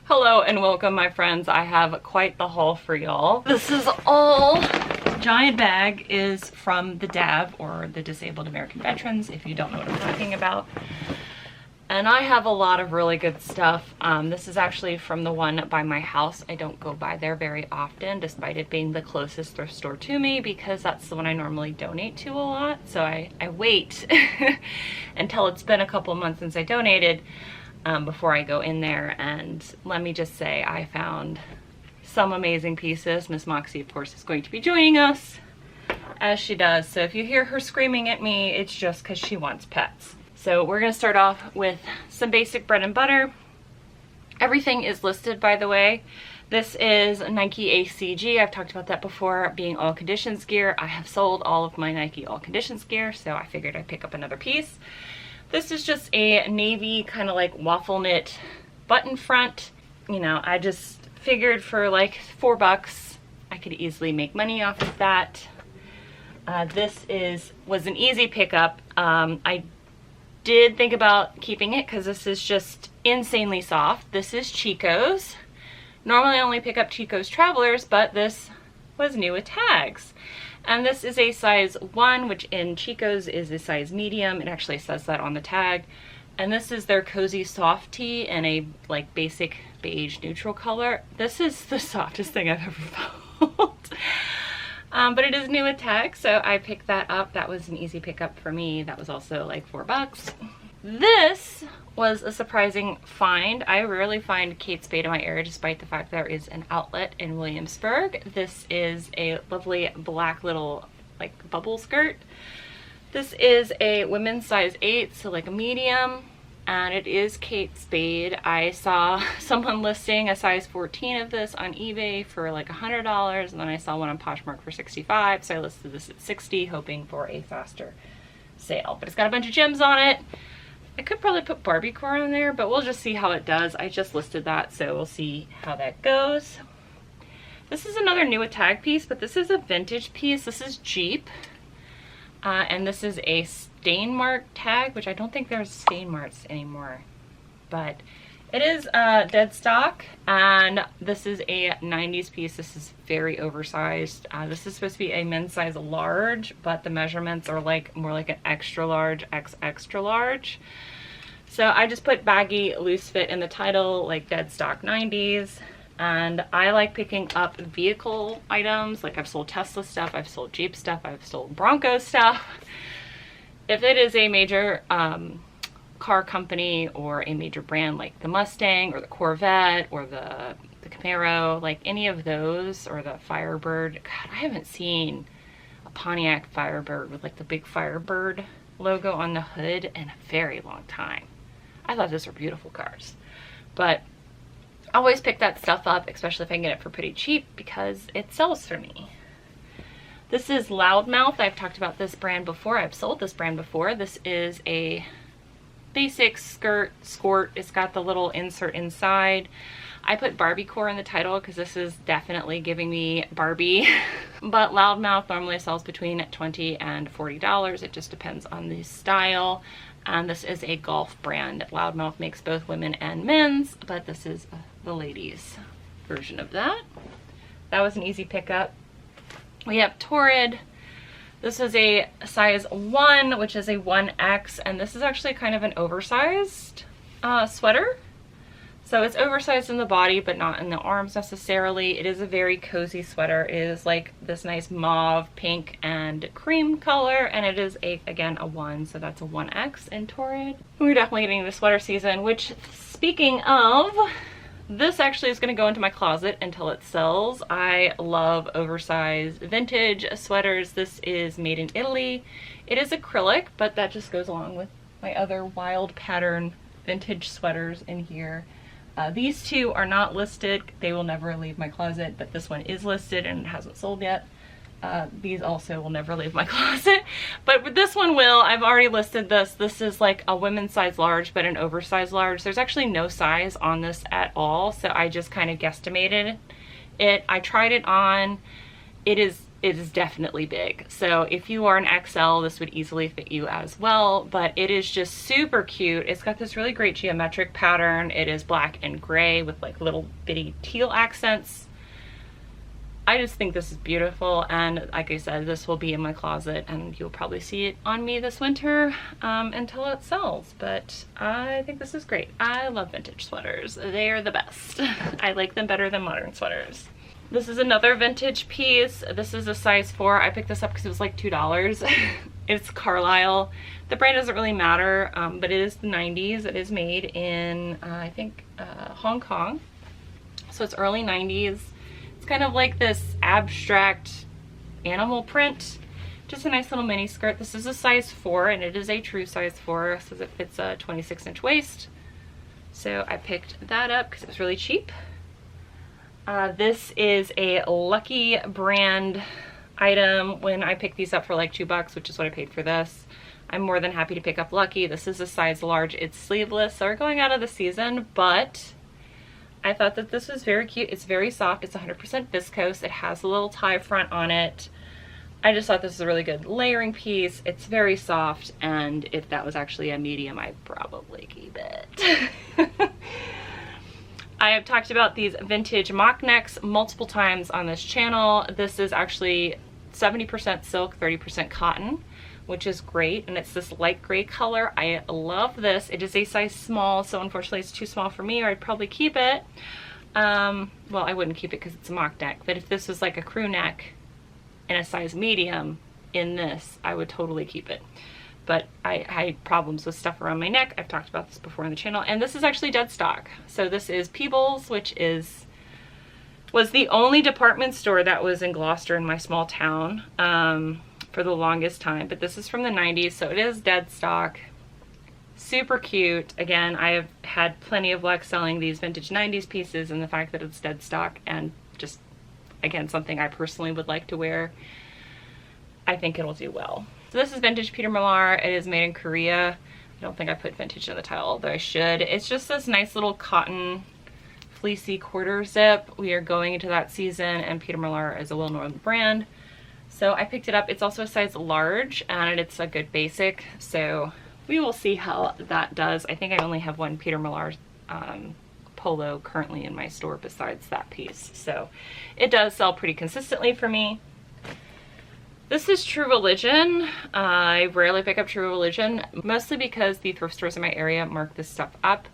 Hello and welcome, my friends. I have quite the haul for y'all. This is all giant bag is from the DAV, or the Disabled American Veterans, if you don't know what I'm talking about. And I have a lot of really good stuff. This is actually from the one by my house. I don't go by there very often, despite it being the closest thrift store to me, because that's the one I normally donate to a lot. So I wait until it's been a couple months since I donated before I go in there. And let me just say, I found some amazing pieces. Miss Moxie, of course, is going to be joining us, as she does. So if you hear her screaming at me, it's just because she wants pets. So we're going to start off with some basic bread and butter. Everything is listed, by the way. This is Nike ACG. I've talked about that before, being all conditions gear. I have sold all of my Nike all conditions gear, so I figured I'd pick up another piece. This is just a navy kind of like waffle knit button front. You know, I just figured for like $4 I could easily make money off of that. This was an easy pickup. I did think about keeping it because this is just insanely soft. This is Chico's. Normally I only pick up Chico's Travelers, but this was new with tags. And this is a size 1, which in Chico's is a size medium. It actually says that on the tag. And this is their cozy soft tee in a like basic beige neutral color. This is the softest thing I've ever felt. But it is new with tags, so I picked that up. That was an easy pickup for me. That was also like $4. This was a surprising find. I rarely find Kate Spade in my area, despite the fact there is an outlet in Williamsburg. This is a lovely black little like bubble skirt. This is a women's size 8, so like a medium, and it is Kate Spade. I saw someone listing a size 14 of this on eBay for like $100, and then I saw one on Poshmark for $65, so I listed this at $60, hoping for a faster sale. But it's got a bunch of gems on it. I could probably put Barbiecore on there, but we'll just see how it does. I just listed that, so we'll see how that goes. This is another new with tag piece, but this is a vintage piece. This is Jeep, and this is a stain mark tag, which I don't think there's stain marks anymore, but it is dead stock, and this is a 90s piece. This is very oversized. This is supposed to be a men's size large, but the measurements are like more like an extra large, extra large. So I just put baggy loose fit in the title, like dead stock 90s. And I like picking up vehicle items. Like I've sold Tesla stuff, I've sold Jeep stuff, I've sold Bronco stuff. If it is a major car company or a major brand like the Mustang or the Corvette or the Camaro, like any of those, or the Firebird. God, I haven't seen a Pontiac Firebird with like the big Firebird logo on the hood in a very long time. I thought those were beautiful cars, but I always pick that stuff up, especially if I can get it for pretty cheap, because it sells for me. This is Loudmouth. I've talked about this brand before. I've sold this brand before. This is a basic skirt. It's got the little insert inside. I put Barbiecore in the title because this is definitely giving me Barbie. But Loudmouth normally sells between $20 and $40. It just depends on the style. And this is a golf brand. Loudmouth makes both women and men's, but this is the ladies' version of that. That was an easy pickup. We have Torrid. This is a size 1, which is a 1X, and this is actually kind of an oversized sweater. So it's oversized in the body, but not in the arms necessarily. It is a very cozy sweater. It is like this nice mauve, pink, and cream color, and it is, again, a 1, so that's a 1X in Torrid. We're definitely getting the sweater season, which, speaking of, this actually is going to go into my closet until it sells. I love oversized vintage sweaters. This is made in Italy. It is acrylic, but that just goes along with my other wild pattern vintage sweaters in here. These two are not listed. They will never leave my closet, but this one is listed and it hasn't sold yet. These also will never leave my closet, but this one will. I've already listed this. This is like a women's size large, but an oversized large. There's actually no size on this at all, so I just kind of guesstimated it. I tried it on. It's it is definitely big. So if you are an XL, this would easily fit you as well, but it is just super cute. It's got this really great geometric pattern. It is black and gray with like little bitty teal accents. I just think this is beautiful, and like I said, this will be in my closet and you'll probably see it on me this winter until it sells, but I think this is great. I love vintage sweaters. They are the best. I like them better than modern sweaters. This is another vintage piece. This is a size 4. I picked this up because it was like $2. It's Carlisle. The brand doesn't really matter, but it is the 90s. It is made in, I think, Hong Kong. So it's early 90s. It's kind of like this abstract animal print. Just a nice little mini skirt. This is a size 4, and it is a true size 4, so it fits a 26-inch waist. So I picked that up because it was really cheap. This is a Lucky brand item. When I picked these up for like $2, which is what I paid for this, I'm more than happy to pick up Lucky. This is a size large. It's sleeveless, so we're going out of the season, but I thought that this was very cute. It's very soft. It's 100% viscose. It has a little tie front on it. I just thought this was a really good layering piece. It's very soft, and if that was actually a medium, I'd probably keep it. I have talked about these vintage mock necks multiple times on this channel. This is actually 70% silk, 30% cotton, which is great, and it's this light gray color. I love this. It is a size small, so unfortunately it's too small for me, or I'd probably keep it. Well, I wouldn't keep it because it's a mock neck, but if this was like a crew neck in a size medium in this, I would totally keep it. But I had problems with stuff around my neck. I've talked about this before on the channel, and this is actually dead stock. So this is Peebles, which was the only department store that was in Gloucester, in my small town, for the longest time. But this is from the 90s, so it is dead stock. Super cute. Again, I have had plenty of luck selling these vintage 90s pieces, and the fact that it's dead stock and just, again, something I personally would like to wear, I think it'll do well. So this is vintage Peter Millar. It is made in Korea. I don't think I put vintage in the title, although I should. It's just this nice little cotton fleecy quarter zip. We are going into that season, and Peter Millar is a well-known brand. So I picked it up. It's also a size large, and it's a good basic. So we will see how that does. I think I only have one Peter Millar polo currently in my store besides that piece. So it does sell pretty consistently for me. This is True Religion. I rarely pick up True Religion, mostly because the thrift stores in my area mark this stuff up.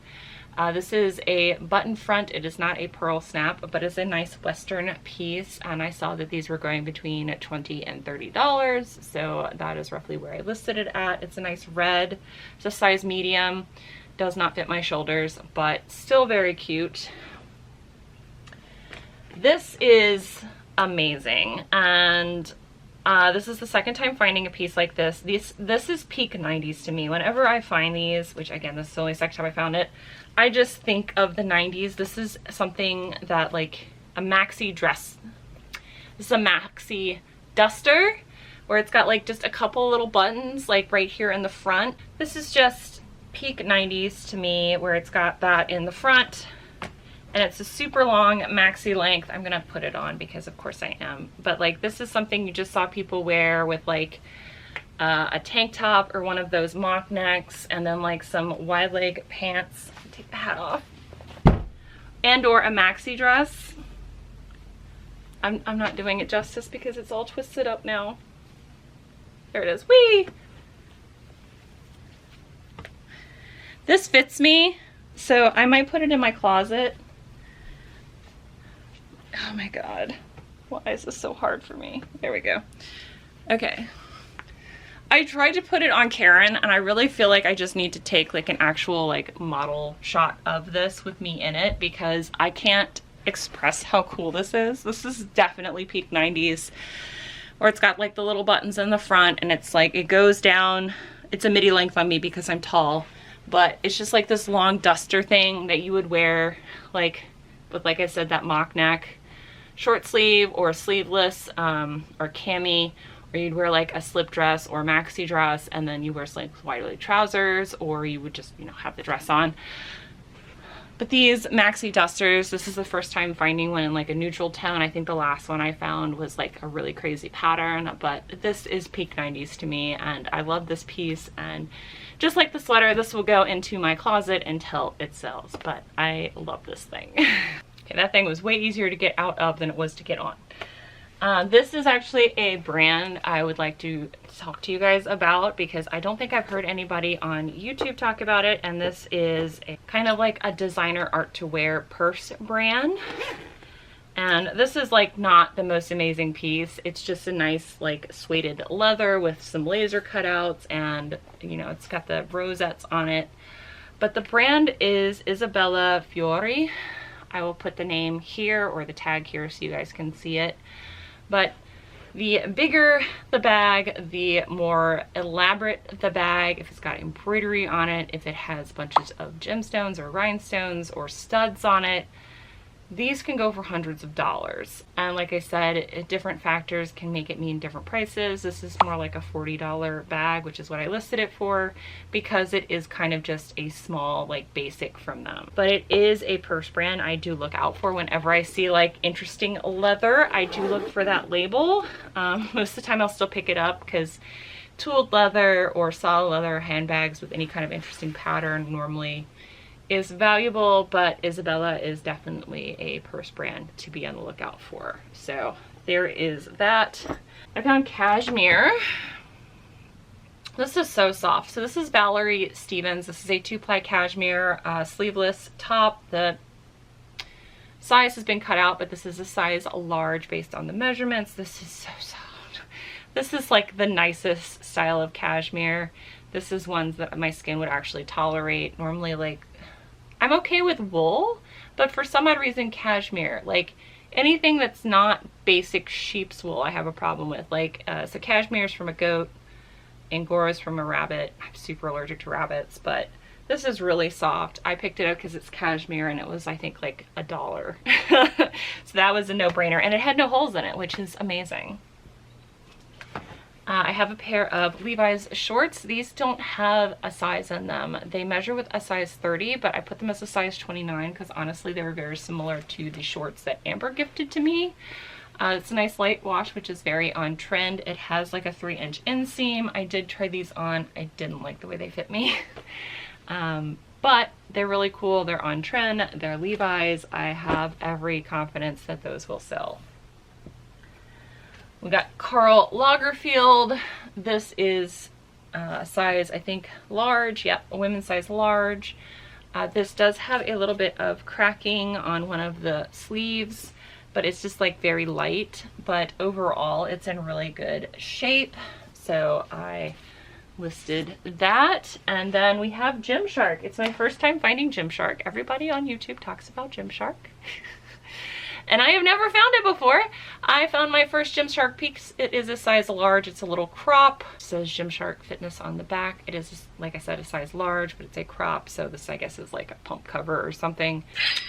This is a button front. It is not a pearl snap, but it's a nice Western piece, and I saw that these were going between $20 and $30, so that is roughly where I listed it at. It's a nice red. It's a size medium. Does not fit my shoulders, but still very cute. This is amazing, and this is the second time finding a piece like this. This is peak 90s to me. Whenever I find these, which again, this is the only second time I found it, I just think of the 90s. This is something that, like, a maxi dress. This is a maxi duster where it's got like just a couple little buttons like right here in the front. This is just peak 90s to me, where it's got that in the front. And it's a super long maxi length. I'm gonna put it on because of course I am. But like, this is something you just saw people wear with like a tank top or one of those mock necks, and then like some wide leg pants. Take the hat off. And or a maxi dress. I'm not doing it justice because it's all twisted up now. There it is. Whee! This fits me, so I might put it in my closet. Oh my god, why is this so hard for me? There we go. Okay, I tried to put it on Karen, and I really feel like I just need to take like an actual like model shot of this with me in it, because I can't express how cool this is. This is definitely peak 90s, where it's got like the little buttons in the front, and it's like, it goes down. It's a midi length on me because I'm tall, but it's just like this long duster thing that you would wear like with, like I said, that mock neck, short sleeve or sleeveless, or cami, or you'd wear like a slip dress or maxi dress, and then you wear like wide leg trousers, or you would just, you know, have the dress on. But these maxi dusters, this is the first time finding one in like a neutral tone. I think the last one I found was like a really crazy pattern, but this is peak 90s to me, and I love this piece. And just like the sweater, this will go into my closet until it sells, but I love this thing. Okay, that thing was way easier to get out of than it was to get on. This is actually a brand I would like to talk to you guys about because I don't think I've heard anybody on YouTube talk about it, and this is a kind of like a designer art to wear purse brand. And this is like not the most amazing piece. It's just a nice like suede leather with some laser cutouts, and you know, it's got the rosettes on it. But the brand is Isabella Fiori. I will put the name here or the tag here so you guys can see it. But the bigger the bag, the more elaborate the bag, if it's got embroidery on it, if it has bunches of gemstones or rhinestones or studs on it, these can go for hundreds of dollars. And like I said, different factors can make it mean different prices. This is more like a $40 bag, which is what I listed it for, because it is kind of just a small like basic from them. But it is a purse brand I do look out for whenever I see like interesting leather. I do look for that label. Most of the time I'll still pick it up because tooled leather or solid leather handbags with any kind of interesting pattern normally is valuable, but Isabella is definitely a purse brand to be on the lookout for. So there is that. I found cashmere. This is so soft. So this is Valerie Stevens. This is a 2-ply cashmere sleeveless top. The size has been cut out, but this is a size large based on the measurements. This is so soft. This is like the nicest style of cashmere. This is ones that my skin would actually tolerate. Normally, like, I'm okay with wool, but for some odd reason, cashmere, like anything that's not basic sheep's wool, I have a problem with. Like, so cashmere is from a goat, Angora is from a rabbit. I'm super allergic to rabbits, but this is really soft. I picked it up because it's cashmere, and it was, I think, like $1. So that was a no-brainer, and it had no holes in it, which is amazing. I have a pair of Levi's shorts. These don't have a size in them. They measure with a size 30, but I put them as a size 29 because honestly they were very similar to the shorts that Amber gifted to me. It's a nice light wash, which is very on trend. It has like a 3-inch inseam. I did try these on. I didn't like the way they fit me. But they're really cool. They're on trend. They're Levi's. I have every confidence that those will sell. We got Karl Lagerfeld. This is a size, I think, large. Yep, a women's size large. This does have a little bit of cracking on one of the sleeves, but it's just like very light. But overall, it's in really good shape. So I listed that. And then we have Gymshark. It's my first time finding Gymshark. Everybody on YouTube talks about Gymshark. And I have never found it before. I found my first Gymshark piece. It is a size large. It's a little crop. It says Gymshark Fitness on the back. It is, like I said, a size large, but it's a crop. So this, I guess, is like a pump cover or something.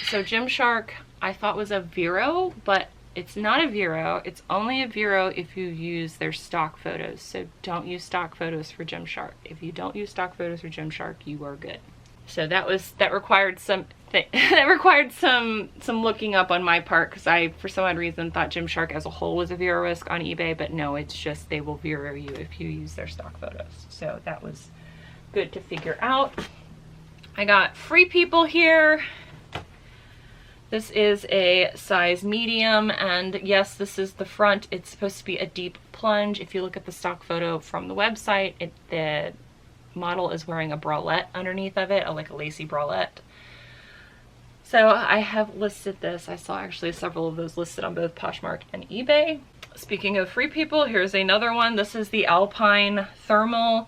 So Gymshark, I thought was a Vero, but it's not a Vero. It's only a Vero if you use their stock photos. So don't use stock photos for Gymshark. If you don't use stock photos for Gymshark, you are good. So that required some looking up on my part, because I, for some odd reason, thought Gymshark as a whole was a Vero risk on eBay, but no, it's just they will Vero you if you use their stock photos. So that was good to figure out. I got Free People here. This is a size medium, and yes, this is the front. It's supposed to be a deep plunge. If you look at the stock photo from the website, the model is wearing a bralette underneath of it, like a lacy bralette. So I have listed this. I saw actually several of those listed on both Poshmark and eBay. Speaking of Free People, here's another one. This is the Alpine Thermal.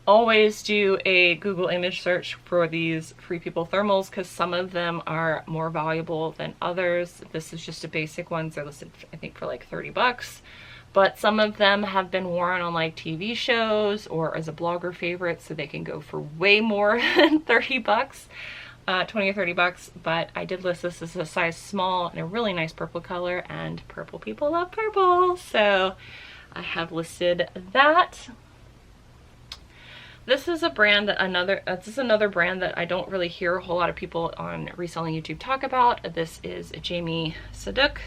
Always do a Google image search for these Free People thermals because some of them are more valuable than others. This is just a basic one. They're listed, I think, for like 30 bucks. But some of them have been worn on like TV shows or as a blogger favorite, so they can go for way more than 30 bucks, 20 or 30 bucks. But I did list this as a size small and a really nice purple color, and purple people love purple. So I have listed that. This is a brand that this is another brand that I don't really hear a whole lot of people on reselling YouTube talk about. This is Jamie Sadok.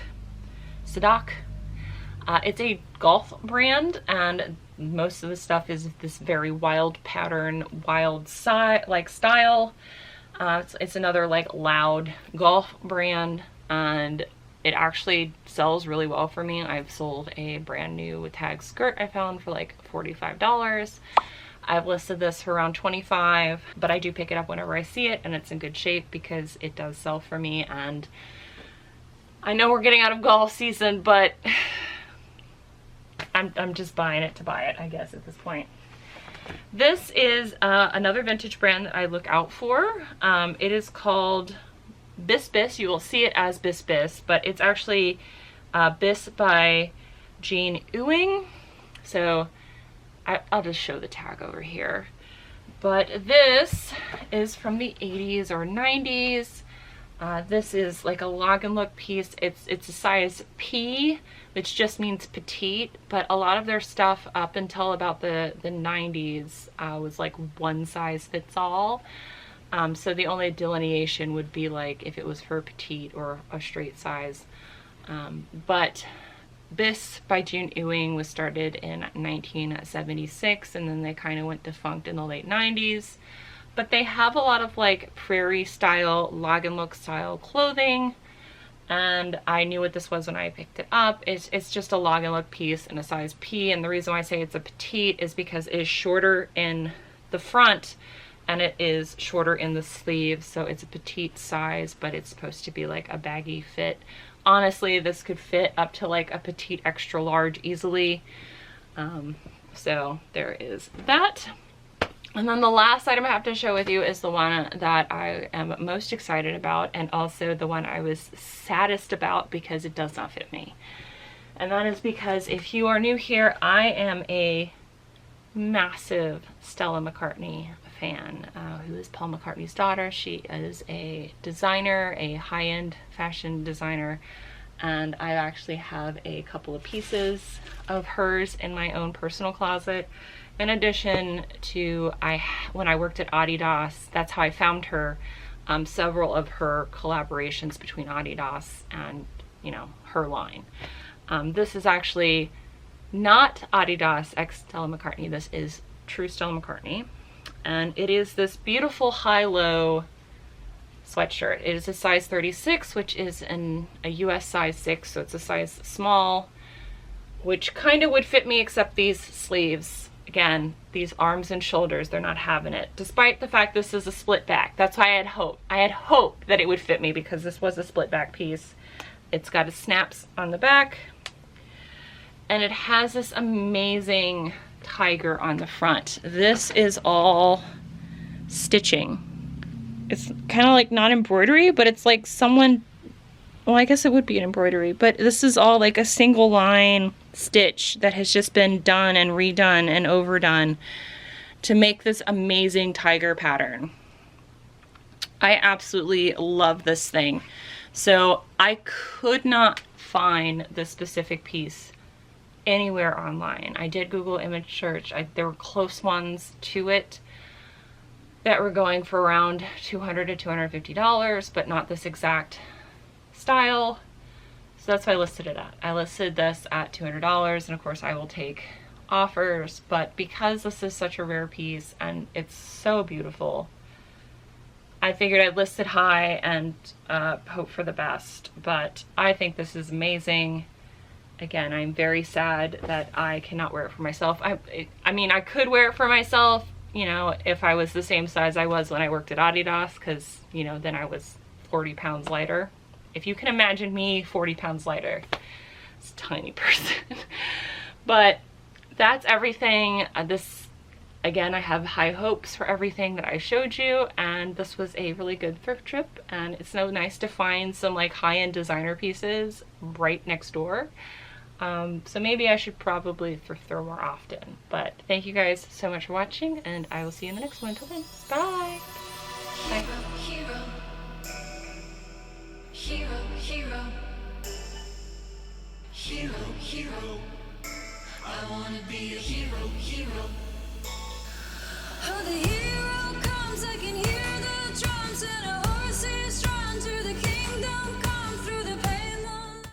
It's a golf brand, and most of the stuff is this very wild pattern, wild style. It's another like loud golf brand, and it actually sells really well for me. I've sold a brand new tag skirt I found for like $45. I've listed this for around $25, but I do pick it up whenever I see it, and it's in good shape because it does sell for me. And I know we're getting out of golf season, but I'm just buying it to buy it, I guess, at this point. This is another vintage brand that I look out for. It is called Bis. You will see it as Bis, but it's actually Bis by Jean Ewing. So I'll just show the tag over here. But this is from the 80s or 90s. This is like a log and look piece. It's a size P, which just means petite, but a lot of their stuff up until about the 90s was like one size fits all. So the only delineation would be like if it was for petite or a straight size. But Bis by Jean Ewing was started in 1976, and then they kind of went defunct in the late 90s. But they have a lot of like prairie style, log and look style clothing, and I knew what this was when I picked it up. It's just a log and look piece in a size P, and the reason why I say it's a petite is because it is shorter in the front and it is shorter in the sleeves, so it's a petite size, but it's supposed to be like a baggy fit. Honestly, this could fit up to like a petite extra large easily. So there is that. And then the last item I have to share with you is the one that I am most excited about, and also the one I was saddest about because it does not fit me. And that is because if you are new here, I am a massive Stella McCartney fan, who is Paul McCartney's daughter. She is a designer, a high-end fashion designer, and I actually have a couple of pieces of hers in my own personal closet. In addition to, when I worked at Adidas, that's how I found her. Several of her collaborations between Adidas and, you know, her line. This is actually not Adidas x Stella McCartney. This is true Stella McCartney. And it is this beautiful high-low sweatshirt. It is a size 36, which is a US size 6, so it's a size small, which kind of would fit me except these sleeves. Again, these arms and shoulders, they're not having it, despite the fact this is a split back. That's why I had hope. I had hope that it would fit me because this was a split back piece. It's got a snaps on the back, and it has this amazing tiger on the front. This is all stitching. It's kind of like not embroidery, but it's like someone, well, I guess it would be an embroidery, but this is all like a single line stitch that has just been done and redone and overdone to make this amazing tiger pattern. I absolutely love this thing. So I could not find this specific piece anywhere online. I did Google image search. There were close ones to it that were going for around $200 to $250, but not this exact style. So that's what I listed it at. I listed this at $200, and of course I will take offers, but because this is such a rare piece and it's so beautiful, I figured I'd list it high and hope for the best. But I think this is amazing. Again, I'm very sad that I cannot wear it for myself. I mean, I could wear it for myself, you know, if I was the same size I was when I worked at Adidas, because, you know, then I was 40 pounds lighter. If you can imagine me 40 pounds lighter, it's a tiny person. But that's everything. Again, I have high hopes for everything that I showed you, and this was a really good thrift trip, and it's so nice to find some like high-end designer pieces right next door. So maybe I should probably thrift store more often. But thank you guys so much for watching, and I will see you in the next one. Until then, bye! Bye. Hero, hero, hero, hero, hero. I wanna be a hero, hero. Oh, the